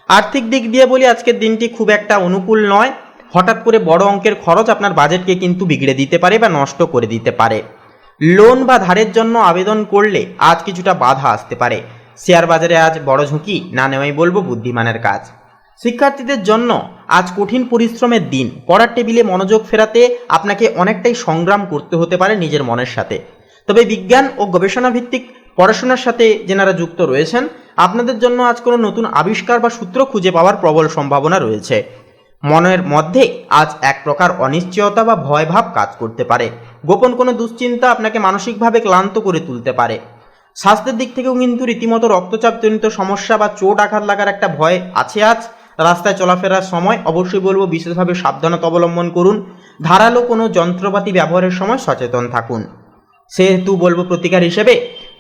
আর্থিক দিক দিয়ে বলি আজকের দিনটি খুব একটা অনুকূল নয়। হঠাৎ করে বড় অঙ্কের খরচ আপনার বাজেটকে কিন্তু বিগড়ে দিতে পারে বা নষ্ট করে দিতে পারে। লোন বা ধারের জন্য আবেদন করলে আজ কিছুটা বাধা আসতে পারে। শেয়ার বাজারে আজ বড় ঝুঁকি না নেওয়াই বলবো বুদ্ধিমানের কাজ। শিক্ষার্থীদের জন্য আজ কঠিন পরিশ্রমের দিন। পড়ার টেবিলে মনোযোগ ফেরাতে আপনাকে অনেকটাই সংগ্রাম করতে হতে পারে নিজের মনের সাথে। তবে বিজ্ঞান ও গবেষণা ভিত্তিক পড়াশোনার সাথে যেনারা যুক্ত রয়েছেন, আপনাদের জন্য আজ কোনো নতুন আবিষ্কার বা সূত্র খুঁজে পাওয়ার প্রবল সম্ভাবনা রয়েছে। মনের মধ্যে আজ এক প্রকার অনিশ্চয়তা বা ভয়ভাব কাজ করতে পারে। গোপন কোনো দুশ্চিন্তা আপনাকে মানসিকভাবে ক্লান্ত করে তুলতে পারে। স্বাস্থ্যের দিক থেকেও কিন্তু রীতিমতো রক্তচাপজনিত সমস্যা বা চোট আঘাত লাগার একটা ভয় আছে। আজ রাস্তায় চলাফেরার সময় অবশ্যই বলবো বিশেষভাবে সাবধানতা অবলম্বন করুন। ধারালো কোনো যন্ত্রপাতি ব্যবহারের সময় সচেতন থাকুন। সেহেতু বলবো প্রতিকার হিসেবে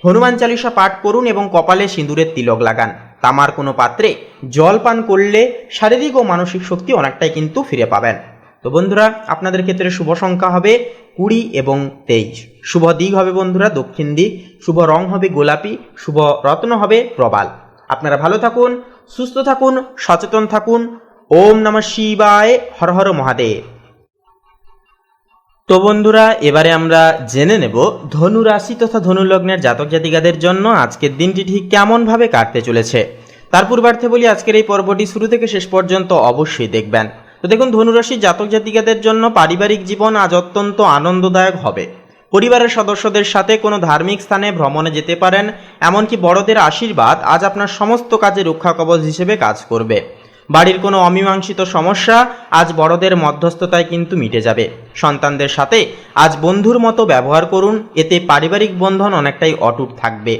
হনুমান চালিসা পাঠ করুন এবং কপালে সিঁদুরের তিলক লাগান। তামার কোনো পাত্রে জল পান করলে শারীরিক ও মানসিক শক্তি অনেকটাই কিন্তু ফিরে পাবেন। তো বন্ধুরা, আপনাদের ক্ষেত্রে শুভ সংখ্যা হবে 20 এবং 23। শুভ দিক হবে বন্ধুরা দক্ষিণ দিক, শুভ রং হবে গোলাপি, শুভ রত্ন হবে প্রবাল। আপনারা ভালো থাকুন, সুস্থ থাকুন, সচেতন থাকুন। ওম নমঃ শিবায়, হর হর মহাদেব। তো বন্ধুরা, এবারে আমরা জেনে নেব ধনু রাশি তথা ধনু লগ্নের জাতক জাতিকাদের জন্য আজকের দিনটি ঠিক কেমনভাবে কাটতে চলেছে। তার পূর্বার্থে বলি আজকের এই পর্বটি শুরু থেকে শেষ পর্যন্ত অবশ্যই দেখবেন। তো দেখুন, ধনুরাশির জাতক জাতিকাদের জন্য পারিবারিক জীবন আজ অত্যন্ত আনন্দদায়ক হবে। পরিবারের সদস্যদের সাথে কোনো ধার্মিক স্থানে ভ্রমণে যেতে পারেন। এমনকি বড়দের আশীর্বাদ আজ আপনার সমস্ত কাজে রক্ষা কবচ হিসেবে কাজ করবে। বাড়ির কোনো অমীমাংসিত সমস্যা আজ বড়দের মধ্যস্থতায় কিন্তু মিটে যাবে। সন্তানদের সাথে আজ বন্ধুর মতো ব্যবহার করুন, এতে পারিবারিক বন্ধন অনেকটাই অটুট থাকবে।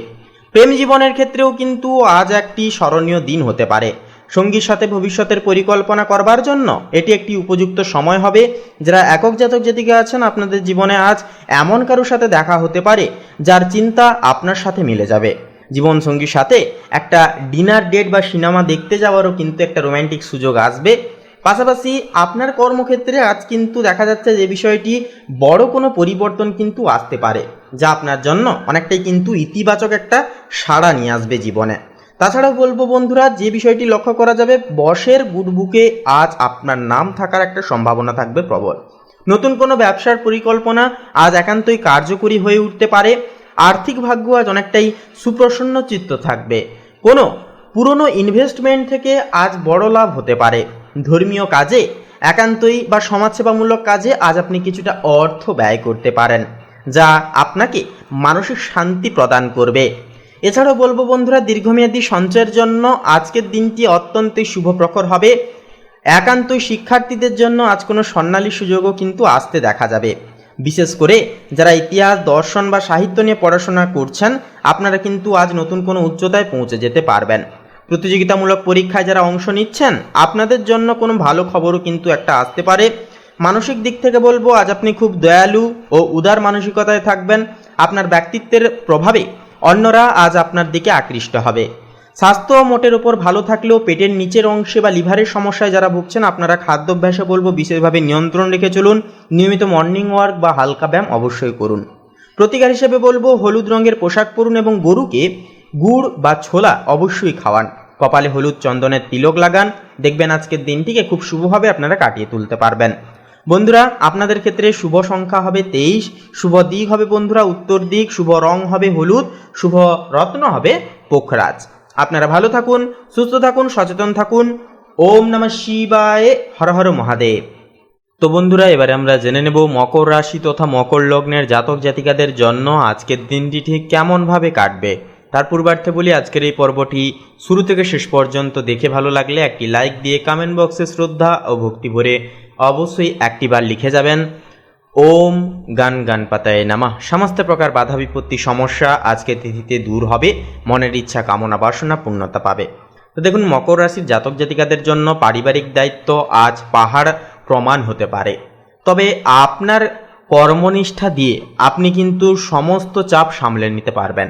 প্রেম জীবনের ক্ষেত্রেও কিন্তু আজ একটি স্মরণীয় দিন হতে পারে। সঙ্গীর সাথে ভবিষ্যতের পরিকল্পনা করবার জন্য এটি একটি উপযুক্ত সময় হবে। যারা একক জাতক জাতিকা আছেন, আপনাদের জীবনে আজ এমন কারোর সাথে দেখা হতে পারে যার চিন্তা আপনার সাথে মিলে যাবে। জীবনসঙ্গীর সাথে একটা ডিনার ডেট বা সিনেমা দেখতে যাওয়ারও কিন্তু একটা রোম্যান্টিক সুযোগ আসবে। পাশাপাশি আপনার কর্মক্ষেত্রে আজ কিন্তু দেখা যাচ্ছে যে বিষয়টি বড় কোনো পরিবর্তন কিন্তু আসতে পারে, যা আপনার জন্য অনেকটাই কিন্তু ইতিবাচক একটা সাড়া নিয়ে আসবে জীবনে। তাছাড়াও বলবো বন্ধুরা, যে বিষয়টি লক্ষ্য করা যাবে, বসের গুডবুকে আজ আপনার নাম থাকার একটা সম্ভাবনা থাকবে প্রবল। নতুন কোনো ব্যবসার পরিকল্পনা আজ একান্তই কার্যকরী হয়ে উঠতে পারে। আর্থিক ভাগ্য আজ অনেকটাই সুপ্রসন্ন চিত্ত থাকবে। কোনো পুরনো ইনভেস্টমেন্ট থেকে আজ বড় লাভ হতে পারে। ধর্মীয় কাজে একান্তই বা সমাজসেবামূলক কাজে আজ আপনি কিছুটা অর্থ ব্যয় করতে পারেন, যা আপনাকে মানসিক শান্তি প্রদান করবে। এছাড়াও বলবো বন্ধুরা, দীর্ঘমেয়াদী সঞ্চয়ের জন্য আজকের দিনটি অত্যন্তই শুভপ্রখর হবে। একান্তই শিক্ষার্থীদের জন্য আজ কোনো স্বর্ণালী সুযোগও কিন্তু আসতে দেখা যাবে। বিশেষ করে যারা ইতিহাস, দর্শন বা সাহিত্য নিয়ে পড়াশোনা করছেন, আপনারা কিন্তু আজ নতুন কোনো উচ্চতায় পৌঁছে যেতে পারবেন। প্রতিযোগিতামূলক পরীক্ষায় যারা অংশ নিচ্ছেন, আপনাদের জন্য কোনো ভালো খবরও কিন্তু একটা আসতে পারে। মানসিক দিক থেকে বলবো, আজ আপনি খুব দয়ালু ও উদার মানসিকতায় থাকবেন। আপনার ব্যক্তিত্বের প্রভাবে অন্যরা আজ আপনার দিকে আকৃষ্ট হবে। স্বাস্থ্য মোটের ওপর ভালো থাকলেও পেটের নিচের অংশে বা লিভারের সমস্যায় যারা ভুগছেন, আপনারা খাদ্যাভ্যাসে বলবো বিশেষভাবে নিয়ন্ত্রণ রেখে চলুন। নিয়মিত মর্নিং ওয়াক বা হালকা ব্যায়াম অবশ্যই করুন। প্রতিকার হিসেবে বলবো, হলুদ রঙের পোশাক পরুন এবং গরুকে গুড় বা ছোলা অবশ্যই খাওয়ান। কপালে হলুদ চন্দনের তিলক লাগান, দেখবেন আজকের দিনটিকে খুব শুভভাবে আপনারা কাটিয়ে তুলতে পারবেন। বন্ধুরা, আপনাদের ক্ষেত্রে শুভ সংখ্যা হবে 23, শুভ দিক হবে বন্ধুরা উত্তর দিক, শুভ রং হবে হলুদ, শুভ রত্ন হবে পোখরাজ। আপনারা ভালো থাকুন, সুস্থ থাকুন, সচেতন থাকুন। ওম নমঃ শিবায়, হর হর মহাদেব। তো বন্ধুরা, এবারে আমরা জেনে নেব মকর রাশি তথা মকর লগ্নের জাতক জাতিকাদের জন্য আজকের দিনটি ঠিক কেমনভাবে কাটবে। তার পূর্বার্থে বলি, আজকের এই পর্বটি শুরু থেকে শেষ পর্যন্ত দেখে ভালো লাগলে একটি লাইক দিয়ে কমেন্ট বক্সে শ্রদ্ধা ও ভক্তি ভরে অবশ্যই একটি বার লিখে যাবেন ওম গণপতায়ে নমঃ। সমস্ত প্রকার বাধা বিপত্তি সমস্যা আজকের তিথিতে দূর হবে, মনের ইচ্ছা কামনা বাসনা পূর্ণতা পাবে। তো দেখুন, মকর রাশির জাতক জাতিকাদের জন্য পারিবারিক দায়িত্ব আজ পাহাড় প্রমাণ হতে পারে। তবে আপনার কর্মনিষ্ঠা দিয়ে আপনি কিন্তু সমস্ত চাপ সামলে নিতে পারবেন।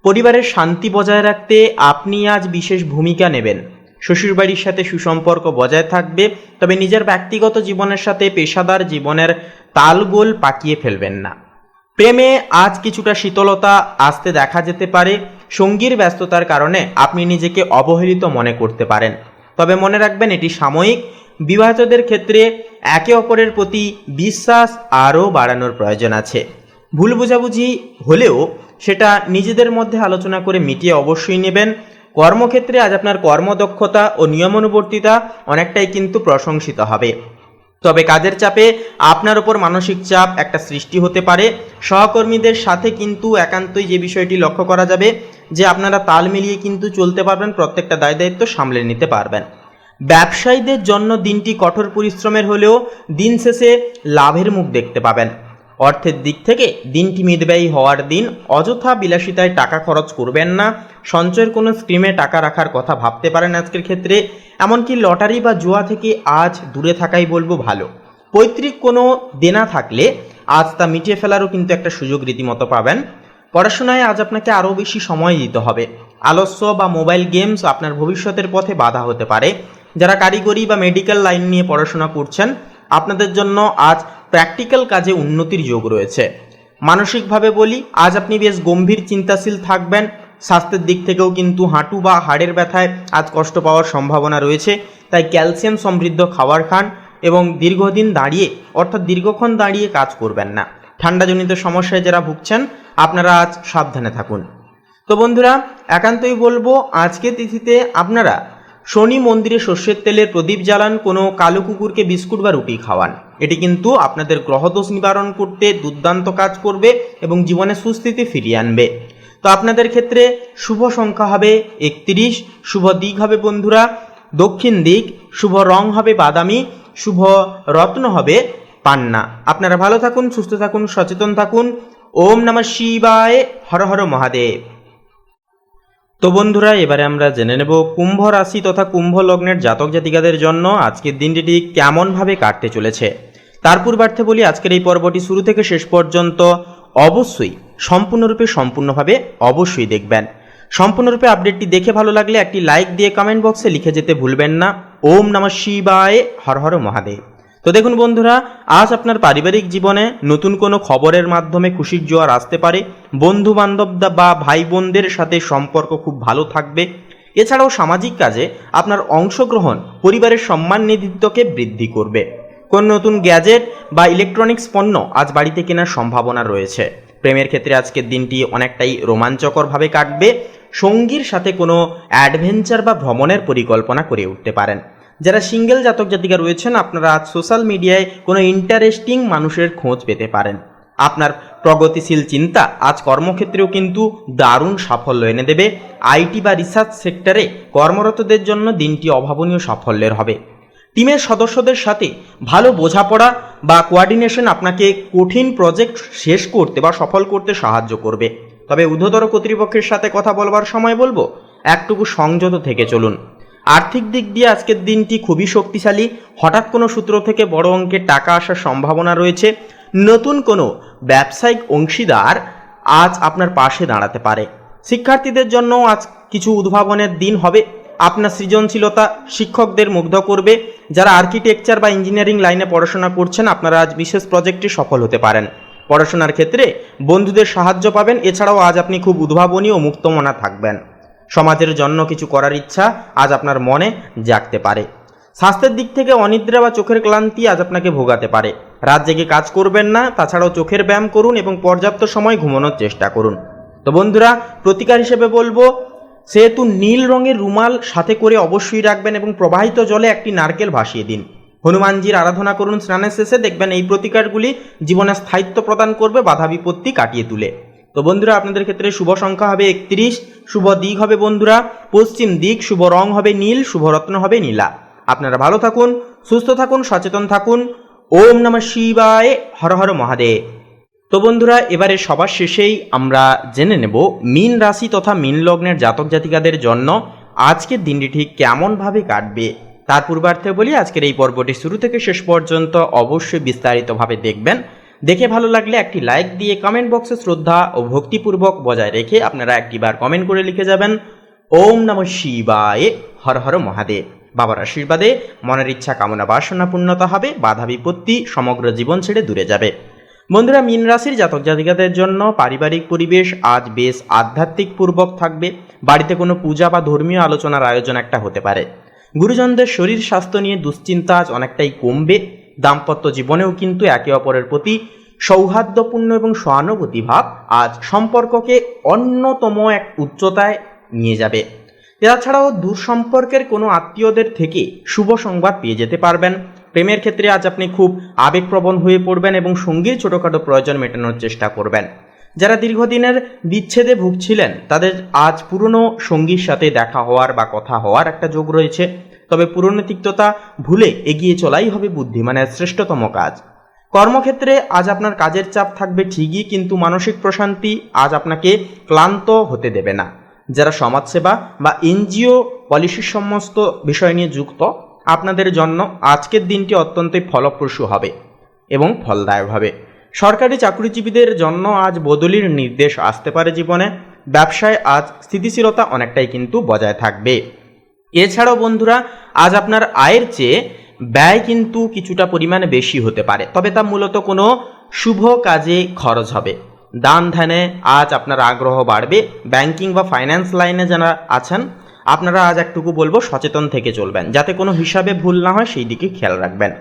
পরিবারের শান্তি বজায় রাখতে আপনি আজ বিশেষ ভূমিকা নেবেন। শ্বশুরবাড়ির সাথে সুসম্পর্ক বজায় থাকবে, তবে নিজের ব্যক্তিগত জীবনের সাথে পেশাদার জীবনের তালগোল পাকিয়ে ফেলবেন না। প্রেমে আজ কিছুটা শীতলতা আসতে দেখা যেতে পারে। সঙ্গীর ব্যস্ততার কারণে আপনি নিজেকে অবহেলিত মনে করতে পারেন, তবে মনে রাখবেন এটি সাময়িক। বিবাহিতদের ক্ষেত্রে একে অপরের প্রতি বিশ্বাস আরও বাড়ানোর প্রয়োজন আছে। ভুল বোঝাবুঝি হলেও সেটা নিজেদের মধ্যে আলোচনা করে মিটিয়ে অবশ্যই নেবেন। কর্মক্ষেত্রে আজ আপনার কর্মদক্ষতা ও নিয়মানুবর্তিতা অনেকটাই কিন্তু প্রশংসিত হবে, তবে কাজের চাপে আপনার উপর মানসিক চাপ একটা সৃষ্টি হতে পারে। সহকর্মীদের সাথে কিন্তু একান্তই যে বিষয়টি লক্ষ্য করা যাবে যে আপনারা তাল মিলিয়ে কিন্তু চলতে পারবেন, প্রত্যেকটা দায় দায়িত্ব সামলে নিতে পারবেন। ব্যবসায়ীদের জন্য দিনটি কঠোর পরিশ্রমের হলেও দিন শেষে লাভের মুখ দেখতে পাবেন। অর্থের দিক থেকে দিনটি মিতব্যয়ী হওয়ার দিন। অযথা বিলাসিতায় টাকা খরচ করবেন না। সঞ্চয়ের কোনো স্কিমে টাকা রাখার কথা ভাবতে পারেন আজকের ক্ষেত্রে। এমনকি লটারি বা জুয়া থেকে আজ দূরে থাকাই বলবো ভালো। পৈতৃক কোনো দেনা থাকলে আজ তা মিটিয়ে ফেলারও কিন্তু একটা সুযোগ রীতিমতো পাবেন। পড়াশোনায় আজ আপনাকে আরও বেশি সময় দিতে হবে। আলস্য বা মোবাইল গেমস আপনার ভবিষ্যতের পথে বাধা হতে পারে। যারা কারিগরি বা মেডিকেল লাইন নিয়ে পড়াশোনা করছেন, আপনাদের জন্য আজ প্র্যাকটিক্যাল কাজে উন্নতির যোগ রয়েছে। মানসিকভাবে বলি, আজ আপনি বেশ গম্ভীর চিন্তাশীল থাকবেন। স্বাস্থ্যের দিক থেকেও কিন্তু হাঁটু বা হাড়ের ব্যথায় আজ কষ্ট পাওয়ার সম্ভাবনা রয়েছে, তাই ক্যালসিয়াম সমৃদ্ধ খাবার খান এবং দীর্ঘক্ষণ দাঁড়িয়ে কাজ করবেন না। ঠান্ডাজনিত সমস্যায় যারা ভুগছেন, আপনারা আজ সাবধানে থাকুন। তো বন্ধুরা, একান্তই বলবো আজকে তিথিতে আপনারা শনি মন্দিরে সর্ষের তেলের প্রদীপ জ্বালান, কোনো কালো কুকুরকে বিস্কুট বা রুটি খাওয়ান। এটি কিন্তু আপনাদের গ্রহদোষ নিবারণ করতে দুর্দান্ত কাজ করবে এবং জীবনে সুস্থিতি ফিরিয়ে আনবে। তো আপনাদের ক্ষেত্রে শুভ সংখ্যা হবে 31, শুভ দিক হবে বন্ধুরা দক্ষিণ দিক, শুভ রং হবে বাদামি, শুভ রত্ন হবে পান্না। আপনারা ভালো থাকুন, সুস্থ থাকুন, সচেতন থাকুন। ওম নমঃ শিবায়, হর হর মহাদেব। তো বন্ধুরা, এবারে আমরা জেনে নেব কুম্ভ রাশি তথা কুম্ভ লগ্নের জাতক জাতিকাদের জন্য আজকের দিনটি ঠিক কেমনভাবে কাটতে চলেছে। তার পূর্বার্থে বলি, আজকের এই পর্বটি শুরু থেকে শেষ পর্যন্ত অবশ্যই সম্পূর্ণভাবে অবশ্যই দেখবেন। সম্পূর্ণরূপে আপডেটটি দেখে ভালো লাগলে একটি লাইক দিয়ে কমেন্ট বক্সে লিখে যেতে ভুলবেন না, ওম নমঃ শিবায়, হর হর মহাদেব। তো দেখুন বন্ধুরা, আজ আপনার পারিবারিক জীবনে নতুন কোনো খবরের মাধ্যমে খুশির জোয়ার আসতে পারে। বন্ধু বান্ধব বা ভাই বোনদের সাথে সম্পর্ক খুব ভালো থাকবে। এছাড়াও সামাজিক কাজে আপনার অংশগ্রহণ পরিবারের সম্মান নেতৃত্বকে বৃদ্ধি করবে। কোন নতুন গ্যাজেট বা ইলেকট্রনিক্স পণ্য আজ বাড়িতে কেনার সম্ভাবনা রয়েছে। প্রেমের ক্ষেত্রে আজকের দিনটি অনেকটাই রোমাঞ্চকরভাবে কাটবে। সঙ্গীর সাথে কোনো অ্যাডভেঞ্চার বা ভ্রমণের পরিকল্পনা করে উঠতে পারেন। যারা সিঙ্গেল জাতক জাতিকা রয়েছেন, আপনারা আজ সোশ্যাল মিডিয়ায় কোনো ইন্টারেস্টিং মানুষের খোঁজ পেতে পারেন। আপনার প্রগতিশীল চিন্তা আজ কর্মক্ষেত্রেও কিন্তু দারুণ সাফল্য এনে দেবে। আইটি বা রিসার্চ সেক্টরে কর্মরতদের জন্য দিনটি অভাবনীয় সাফল্যের হবে। টিমের সদস্যদের সাথে ভালো বোঝাপড়া বা কোঅর্ডিনেশন আপনাকে কঠিন প্রজেক্ট শেষ করতে বা সফল করতে সাহায্য করবে। তবে ঊর্ধ্বতর কর্তৃপক্ষের সাথে কথা বলবার সময় বলবো, একটুকু সংযত থেকে চলুন। আর্থিক দিক দিয়ে আজকের দিনটি খুবই শক্তিশালী। হঠাৎ কোনো সূত্র থেকে বড় অঙ্কের টাকা আসার সম্ভাবনা রয়েছে। নতুন কোনো ব্যবসায়িক অংশীদার আজ আপনার পাশে দাঁড়াতে পারে। শিক্ষার্থীদের জন্য আজ কিছু উদ্ভাবনের দিন হবে। আপনার সৃজনশীলতা শিক্ষকদের মুগ্ধ করবে। যারা আর্কিটেকচার বা ইঞ্জিনিয়ারিং লাইনে পড়াশোনা করছেন, আপনারা আজ বিশেষ প্রজেক্টে সফল হতে পারেন। পড়াশোনার ক্ষেত্রে বন্ধুদের সাহায্য পাবেন। এছাড়াও আজ আপনি খুব উদ্ভাবনী ও মুক্তমনা থাকবেন। সমাজের জন্য কিছু করার ইচ্ছা আজ আপনার মনে জাগতে পারে। স্বাস্থ্যের দিক থেকে অনিদ্রা বা চোখের ক্লান্তি আজ আপনাকে ভোগাতে পারে। রাত জেগে কাজ করবেন না। তাছাড়াও চোখের ব্যায়াম করুন এবং পর্যাপ্ত সময় ঘুমানোর চেষ্টা করুন। তো বন্ধুরা, প্রতিকার হিসেবে বলবো, সেহেতু নীল রঙের রুমাল সাথে করে অবশ্যই রাখবেন এবং প্রবাহিত জলে একটি নারকেল ভাসিয়ে দিন। হনুমানজির আরাধনা করুন স্নানের শেষে। দেখবেন এই প্রতিকারগুলি জীবনে স্থায়িত্ব প্রদান করবে, বাধা বিপত্তি কাটিয়ে তুলে। তো বন্ধুরা, আপনাদের ক্ষেত্রে শুভ সংখ্যা হবে 31, শুভ দিক হবে বন্ধুরা পশ্চিম দিক, শুভ রং হবে নীল, শুভ রত্ন হবে নীলা। আপনারা ভালো থাকুন, সুস্থ থাকুন, সচেতন থাকুন। ওম নমঃ শিবায়, হর হর মহাদেব। তো বন্ধুরা, এবারে সবার শেষেই আমরা জেনে নেব মীন রাশি তথা মীন লগ্নের জাতক জাতিকাদের জন্য আজকের দিনটি ঠিক কেমনভাবে কাটবে। তার পূর্বার্থে বলি, আজকের এই পর্বটি শুরু থেকে শেষ পর্যন্ত অবশ্যই বিস্তারিতভাবে দেখবেন। দেখে ভালো লাগলে একটি লাইক দিয়ে কমেন্ট বক্সে শ্রদ্ধা ও ভক্তিপূর্বক বজায় রেখে আপনারা একটিবার কমেন্ট করে লিখে যাবেন, ওম নমঃ শিবায়, হর হর মহাদেব। বাবার আশীর্বাদে মনের ইচ্ছা কামনা বাসনা পূর্ণতা হবে, বাধা বিপত্তি সমগ্র জীবন ছেড়ে দূরে যাবে। বন্ধুরা, মীন রাশির জাতক জাতিকাদের জন্য পারিবারিক পরিবেশ আজ বেশ আধ্যাত্মিক পূর্বক থাকবে। বাড়িতে কোনো পূজা বা ধর্মীয় আলোচনার আয়োজন একটা হতে পারে। গুরুজনদের শরীর স্বাস্থ্য নিয়ে দুশ্চিন্তা আজ অনেকটাই কমবে। দাম্পত্য জীবনেও কিন্তু একে অপরের প্রতি সৌহার্দ্যপূর্ণ এবং সহানুভূতি ভাব আজ সম্পর্ককে অন্যতম এক উচ্চতায় নিয়ে যাবে। এছাড়াও দূর সম্পর্কের কোনো আত্মীয়দের থেকে শুভ সংবাদ পেয়ে যেতে পারবেন। প্রেমের ক্ষেত্রে আজ আপনি খুব আবেগপ্রবণ হয়ে পড়বেন এবং সঙ্গীর ছোটোখাটো প্রয়োজন মেটানোর চেষ্টা করবেন। যারা দীর্ঘদিনের বিচ্ছেদে ভুগছিলেন, তাদের আজ পুরনো সঙ্গীর সাথে দেখা হওয়ার বা কথা হওয়ার একটা যোগ রয়েছে। তবে পুরনো তিক্ততা ভুলে এগিয়ে চলাই হবে বুদ্ধিমানের শ্রেষ্ঠতম কাজ। কর্মক্ষেত্রে আজ আপনার কাজের চাপ থাকবে ঠিকই, কিন্তু মানসিক প্রশান্তি আজ আপনাকে ক্লান্ত হতে দেবে না। যারা সমাজসেবা বা এনজিও পলিসির সমস্ত বিষয় নিয়ে যুক্ত, আপনাদের জন্য আজকের দিনটি অত্যন্তই ফলপ্রসূ হবে এবং ফলদায়ক হবে। সরকারি চাকরিজীবীদের জন্য আজ বদলির নির্দেশ আসতে পারে জীবনে। ব্যবসায় আজ স্থিতিশীলতা অনেকটাই কিন্তু বজায় থাকবে। এছাড়াও বন্ধুরা, আজ আপনার আয়ের চেয়ে ব্যয় কিন্তু কিছুটা পরিমাণে বেশি হতে পারে, তবে তা মূলত কোনো শুভ কাজে খরচ হবে। দান ধ্যানে আজ আপনার আগ্রহ বাড়বে। ব্যাংকিং বা ফাইন্যান্স লাইনে যারা আছেন, আপনারা আজ একটুকু বলবো সচেতন থেকে চলবেন, যাতে কোনো হিসাবে ভুল না হয় সেই দিকে খেয়াল রাখবেন।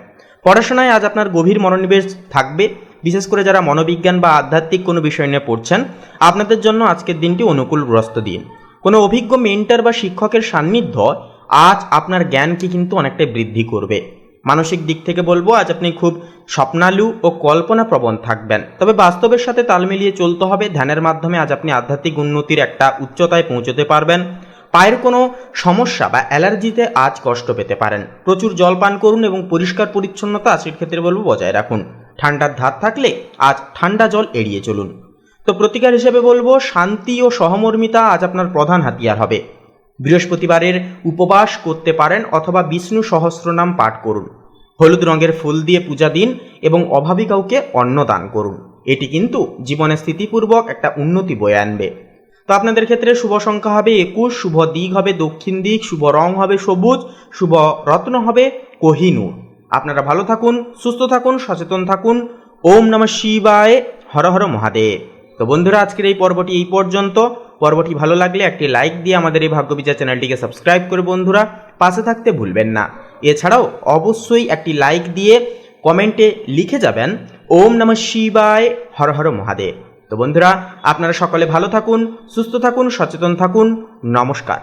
পড়াশোনায় আজ আপনার গভীর মনোনিবেশ থাকবে। বিশেষ করে যারা মনোবিজ্ঞান বা আধ্যাত্মিক কোনো বিষয় নিয়ে পড়ছেন, আপনাদের জন্য আজকের দিনটি অনুকূলগ্রস্ত দিন। কোনো অভিজ্ঞ মেন্টর বা শিক্ষকের সান্নিধ্য আজ আপনার জ্ঞানকে কিন্তু অনেকটাই বৃদ্ধি করবে। মানসিক দিক থেকে বলবো আজ আপনি খুব স্বপ্নালু ও কল্পনাপ্রবণ থাকবেন, তবে বাস্তবের সাথে তাল মিলিয়ে চলতে হবে। ধ্যানের মাধ্যমে আজ আপনি আধ্যাত্মিক উন্নতির একটা উচ্চতায় পৌঁছতে পারবেন। পায়ের কোনো সমস্যা বা অ্যালার্জিতে আজ কষ্ট পেতে পারেন। প্রচুর জল পান করুন এবং পরিষ্কার পরিচ্ছন্নতা আজকের ক্ষেত্রে বলবো বজায় রাখুন। ঠান্ডার ধাত থাকলে আজ ঠান্ডা জল এড়িয়ে চলুন। তো প্রতিকার হিসেবে বলবো শান্তি ও সহমর্মিতা আজ আপনার প্রধান হাতিয়ার হবে। বৃহস্পতিবারের উপবাস করতে পারেন অথবা বিষ্ণু সহস্রনাম পাঠ করুন। হলুদ রঙের ফুল দিয়ে পূজা দিন এবং অভাবী কাউকে অন্ন দান করুন। এটি কিন্তু জীবনে স্থিতিপূর্বক একটা উন্নতি বয়ে আনবে। তো আপনাদের ক্ষেত্রে শুভ সংখ্যা হবে 21, শুভ দিক হবে দক্ষিণ দিক, শুভ রং হবে সবুজ, শুভ রত্ন হবে কোহিনূর। আপনারা ভালো থাকুন, সুস্থ থাকুন, সচেতন থাকুন। ওম নমঃ শিবায়, হর হর মহাদেব। তো বন্ধুরা, আজকের এই পর্বটি এই পর্যন্ত। পর্বটি ভালো লাগলে একটি লাইক দিয়ে আমাদের এই ভাগ্যবিচার চ্যানেলটিকে সাবস্ক্রাইব করে বন্ধুরা পাশে থাকতে ভুলবেন না। এছাড়াও অবশ্যই একটি লাইক দিয়ে কমেন্টে লিখে যাবেন ওম নমঃ শিবায়, হর হর মহাদেব। তো বন্ধুরা, আপনারা সকলে ভালো থাকুন, সুস্থ থাকুন, সচেতন থাকুন। নমস্কার।